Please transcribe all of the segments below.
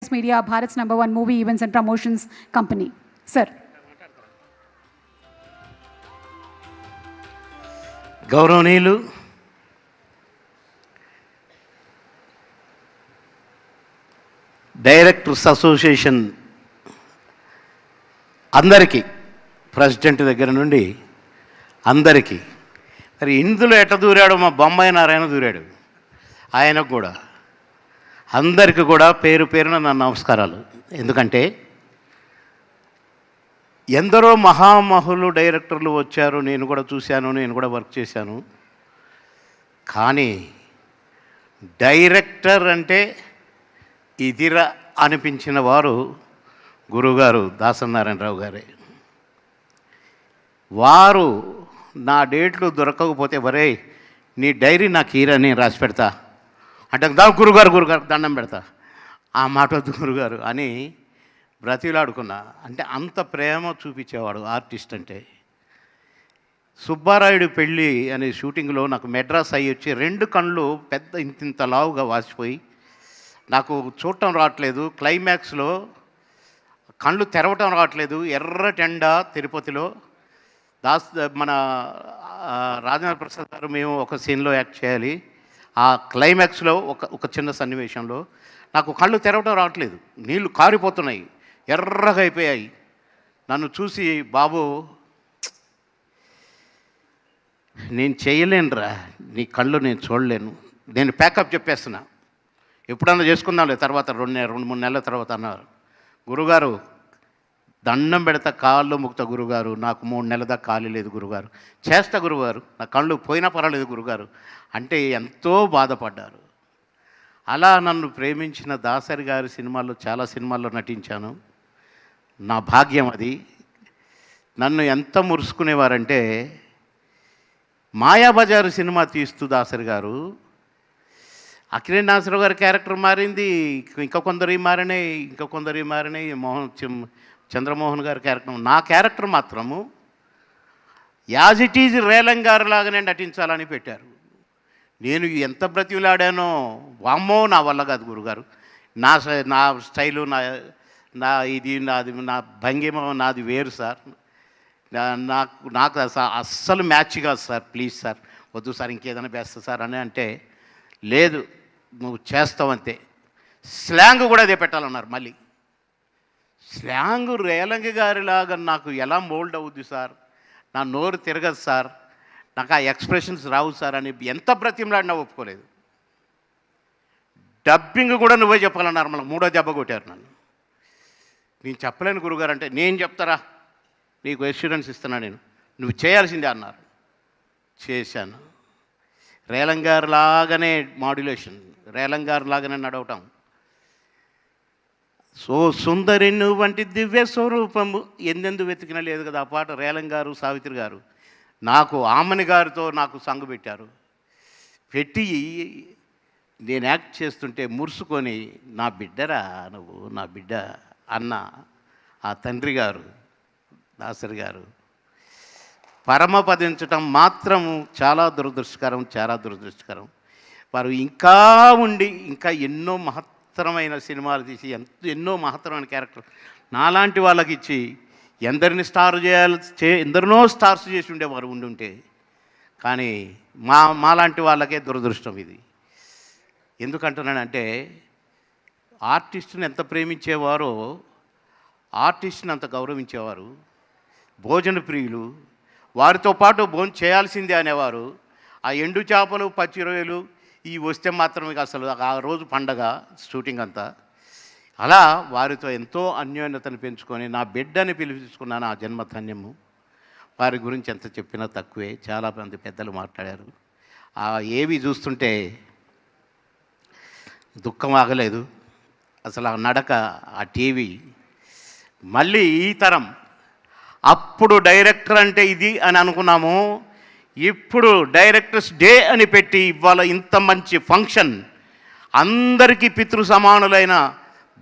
Zenith Media, Bharat's #1 movie events and promotions company. Sir. గౌరవనీయులు directors association అందరికీ, president దగ్గర నుండి అందరికీ, మరి ఇందులో ఎట్ట దూరాడో మా బొమ్మాయి నారాయణ దూరాడు, ఆయనకు కూడా అందరికీ కూడా పేరు పేరున నా నమస్కారాలు. ఎందుకంటే ఎందరో మహామహులు డైరెక్టర్లు వచ్చారు, నేను కూడా చూశాను, నేను కూడా వర్క్ చేశాను. కానీ డైరెక్టర్ అంటే ఇదిరా అనిపించిన వారు గురువుగారు దాసనారాయణరావు గారే. వారు నా డేట్లు దొరకకపోతే వరే నీ డైరీ నాకు ఈరని రాసి పెడతా అంటే గురుగారు దండం పెడతా, ఆ మాట వద్దు గురుగారు అని బ్రతిలాడుకున్నా. అంటే అంత ప్రేమ చూపించేవాడు ఆర్టిస్ట్ అంటే. సుబ్బారాయుడు పెళ్ళి అనే షూటింగ్లో నాకు మెడ్రాస్ అయ్యి వచ్చి 2 కళ్ళు పెద్ద ఇంత లావుగా వాసిపోయి నాకు చూడటం రావట్లేదు. క్లైమాక్స్లో కళ్ళు తెరవటం రావట్లేదు. ఎర్రటెండ తిరుపతిలో మన రాజేంద్ర ప్రసాద్ గారు మేము ఒక సీన్లో యాక్ట్ చేయాలి. ఆ క్లైమాక్స్లో ఒక చిన్న సన్నివేశంలో నాకు కళ్ళు తెరవటం రావట్లేదు, నీళ్లు కారిపోతున్నాయి, ఎర్రగా అయిపోయాయి. నన్ను చూసి బాబు నేను చేయలేనురా, నీ కళ్ళు నేను చూడలేను, నేను ప్యాకప్ చెప్పేస్తున్నా, ఎప్పుడన్నా చేసుకుందాంలే తర్వాత 2-3 నెలల తర్వాత అన్నారు. గురుగారు దండం పెడతా, కాళ్ళు ముక్త గురుగారు, నాకు 3 నెలల దాకా ఖాళీ లేదు గురుగారు, చేస్తా గురుగారు, నా కళ్ళు పోయినా పర్వాలేదు గురుగారు అంటే ఎంతో బాధపడ్డారు. అలా నన్ను ప్రేమించిన దాసరి గారి సినిమాల్లో చాలా సినిమాల్లో నటించాను. నా భాగ్యం అది. నన్ను ఎంత మురుసుకునేవారంటే మాయాబజారు సినిమా తీస్తూ దాసరి గారు, అక్కినేని నాగేశ్వరరావు గారి క్యారెక్టర్ మారింది, ఇంకా కొందరు మారినాయి, చంద్రమోహన్ గారి క్యారెక్టర్, నా క్యారెక్టర్ మాత్రము యాజ్ ఇట్ ఈజ్ రేలంగారు లాగానే నటించాలని పెట్టారు. నేను ఎంత బ్రతిలాడానో, వామ్మో నా వల్ల కాదు గురుగారు, నా స్టైలు నాది నా భంగిమ నాది వేరు సార్, నాకు అస్సలు మ్యాచ్ కాదు సార్, ప్లీజ్ సార్ వద్దు సార్, ఇంకేదైనా బెస్ట్ సార్ అని అంటే, లేదు నువ్వు చేస్తావంతే, స్లాంగ్ కూడా అదే పెట్టాలన్నారు. మళ్ళీ స్లాంగ్ రేలంగి గారిలాగా నాకు ఎలా మోల్డ్ అవుద్ది సార్, నా నోరు తిరగదు సార్, నాకు ఆ ఎక్స్ప్రెషన్స్ రావు సార్ అని ఎంత బ్రతిమలాడినా ఒప్పుకోలేదు. డబ్బింగ్ కూడా నువ్వే చెప్పాలన్నారు. మళ్ళీ 3వ దెబ్బ కొట్టారు నన్ను. నేను చెప్పలేను గురుగారు అంటే, నేను చెప్తారా, నీకు ఎష్యూరెన్స్ ఇస్తున్నా, నువ్వు చేయాల్సిందే అన్నారు. చేశాను. రేలంగారు లాగానే మాడ్యులేషన్, రేలంగారు లాగానే నడవటం. సో సుందరి వంటి దివ్య స్వరూపము ఎందెందు వెతికినా లేదు కదా ఆ పాట. రేలంగారు, సావిత్రి గారు నాకు ఆమని గారితో నాకు సంగు పెట్టారు. పెట్టి నేను యాక్ట్ చేస్తుంటే మురుసుకొని, నా బిడ్డరా నువ్వు, నా బిడ్డ అన్న ఆ తండ్రి గారు దాసరి గారు పరమపదించటం మాత్రము చాలా దురదృష్టకరం. వారు ఇంకా ఉండి ఇంకా ఎన్నో మహత్తరమైన సినిమాలు తీసి ఎన్నో మహత్తరమైన క్యారెక్టర్ నాలాంటి వాళ్ళకి ఇచ్చి ఎందరినో స్టార్స్ చేసి ఉండేవారు ఉండుంటే. కానీ మాలాంటి వాళ్ళకే దురదృష్టం ఇది. ఎందుకంటున్నానంటే ఆర్టిస్టుని ఎంత ప్రేమించేవారో ఆర్టిస్ట్ని అంత గౌరవించేవారు. భోజన ప్రియులు, వారితో పాటు భోజనం చేయాల్సిందే అనేవారు. ఆ ఎండు చేపలు, పచ్చి రొయ్యలు ఇవి వస్తే మాత్రమే అసలు ఆ రోజు పండగ షూటింగ్ అంతా. అలా వారితో ఎంతో అన్యోన్యతను పెంచుకొని నా బిడ్డని పిలిపించుకున్నాను. ఆ జన్మధన్యము. వారి గురించి ఎంత చెప్పినా తక్కువే. చాలామంది పెద్దలు మాట్లాడారు. ఏవి చూస్తుంటే దుఃఖం ఆగలేదు అసలు. ఆ నడక, ఆ టీవీ, మళ్ళీ ఈ తరం. అప్పుడు డైరెక్టర్ అంటే ఇది అని అనుకున్నాము, ఇప్పుడు డైరెక్టర్స్ డే అని పెట్టి ఇవాళ ఇంత మంచి ఫంక్షన్, అందరికీ పితృ సమానులైన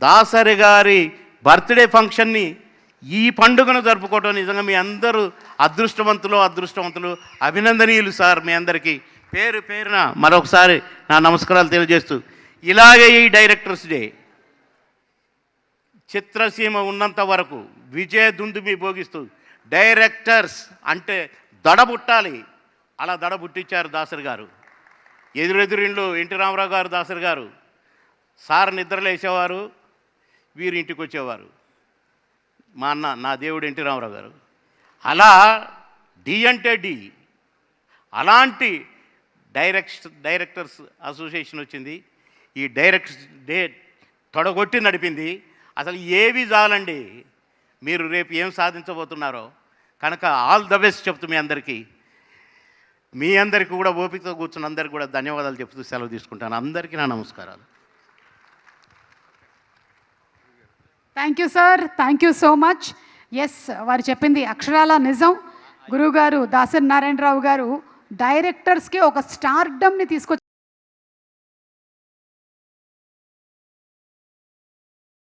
దాసరి గారి బర్త్డే ఫంక్షన్ని ఈ పండుగను జరుపుకోవటం నిజంగా మీ అందరూ అదృష్టవంతులు, అభినందనీయులు సార్. మీ అందరికీ పేరు పేరున మరొకసారి నా నమస్కారాలు తెలియజేస్తూ, ఇలాగే ఈ డైరెక్టర్స్ డే చిత్రసీమ ఉన్నంత వరకు విజయ దుందుమి భోగిస్తూ డైరెక్టర్స్ అంటే దడబుట్టాలి, అలా దడబుట్టించారు దాసరి గారు. ఎదురెదురిండ్లు ఎన్టీ రామారావు గారు, దాసరి గారు. సార్ నిద్రలేసేవారు, వీరు ఇంటికి వచ్చేవారు. మా అన్న, నా దేవుడు ఎన్టీ రామారావు గారు. అలా డి అంటే డి, అలాంటి డైరెక్టర్స్ అసోసియేషన్ వచ్చింది. ఈ డే తొడగొట్టి నడిపింది. అసలు ఏవి చాలండి, మీరు రేపు ఏం సాధించబోతున్నారో. కనుక ఆల్ ద బెస్ట్ చెప్తూ మీ అందరికీ కూడా ఓపికతో కూర్చున్న అందరికీ కూడా ధన్యవాదాలు చెప్తూ సెలవు తీసుకుంటాను. అందరికీ నా నమస్కారాలు. Thank you sir, thank you so much. Yes, వారు చెప్పింది అక్షరాల నిజం. గురువుగారు దాసరి నారాయణరావు గారు డైరెక్టర్స్కి ఒక స్టార్డమ్ని తీసుకొచ్చి